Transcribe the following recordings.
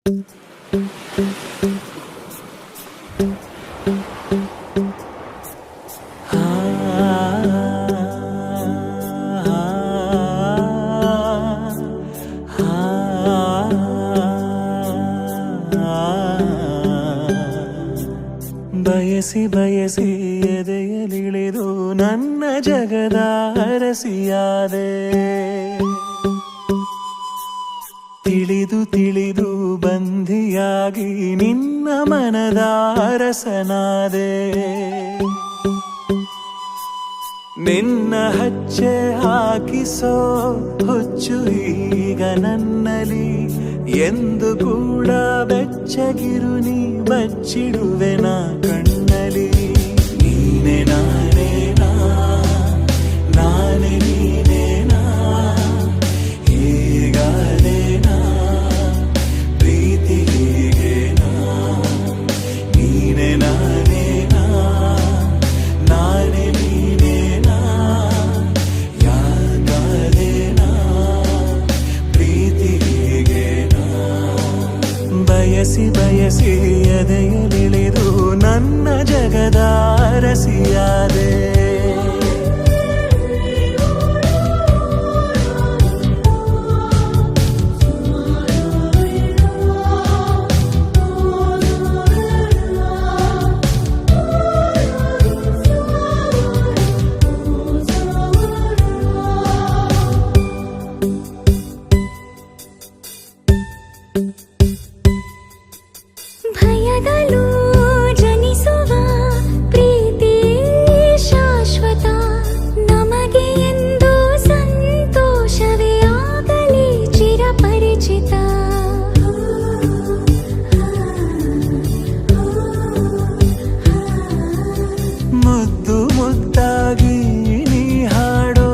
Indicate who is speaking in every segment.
Speaker 1: ಬಯಸಿ ಬಯಸಿ ಎದೆಯಲಿಳಿದು ನನ್ನ ಜಗದ ಅರಸಿಯಾದೆ. ತಿಳಿದು ತಿಳಿದು ಬಂಧಿಯಾಗಿ ನಿನ್ನ ಮನದ ಅರಸನಾದೆ. ನಿನ್ನ ಹಚ್ಚೆ ಹಾಕಿಸೋ ಹುಚ್ಚು ಈಗ ನನ್ನಲ್ಲಿ ಎಂದು ಕೂಡ ಬೆಚ್ಚಗಿರು ನೀ ಬಚ್ಚಿಡುವೆನ ಕಣ್ಣಲಿ. ನೀನೆ ನಾನೇನಾ ನಾನೇ ನೀನೇನಾ ಹೀಗಾದೇನಾ ಪ್ರೀತಿ ಹೀಗೇನಾ. ನೀನೆ ನಾನೇನಾ ನಾನೇ ನೀನೇನಾ ಯಾಕಾದೇನಾ ಪ್ರೀತಿ ಹೀಗೇನಾ. ಬಯಸಿ ಬಯಸಿ ಎದೆಯಲಿಳಿದು ನನ್ನ ಜಗದ ಅರಸಿಯಾದೆ.
Speaker 2: ಭಯದಲ್ಲೂ ಜನಿಸುವ ಪ್ರೀತಿ ಶಾಶ್ವತ. ನಮಗೆ ಎಂದು ಸಂತೋಷವೇ ಆಗಲಿ ಚಿರಪರಿಚಿತ.
Speaker 1: ಮುದ್ದು ಮುದ್ದಾಗಿ ನೀ ಹಾಡೋ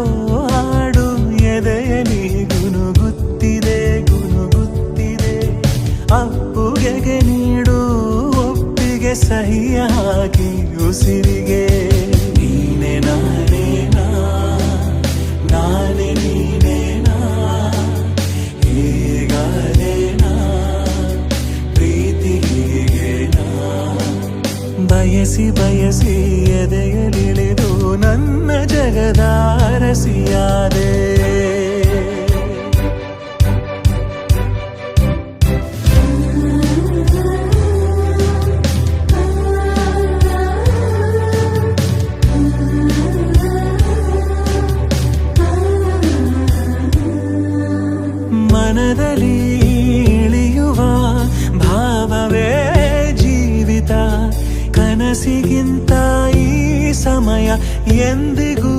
Speaker 1: ಹಾಡು ಎದೆಯಲಿ ಗುನುಗುತ್ತಿದೆ ಗುನುಗುತ್ತಿದೆ. ಅಪ್ಪುಗೆಗೆ ನೀಡು ಒಪ್ಪಿಗೆ ಸಹಿಯ ಹಾಕಿ ಉಸಿರಿಗೆ. ನೀನೆ ನಾನೇನಾ ನಾನೇ ನೀನೇನಾ ಹೀಗಾದೇನಾ ಪ್ರೀತಿ ಹೀಗೇನಾ. ಬಯಸಿ ಬಯಸಿ ಎದೆಯಲಿಳಿದು ನನ್ನ ಜಗದ ಅರಸಿಯಾದೆ. ಮನದಲ್ಲಿ ಇಳಿಯುವ ಭಾವವೇ ಜೀವಿತ. ಕನಸಿಗಿಂತ ಈ ಸಮಯ ಎಂದಿಗೂ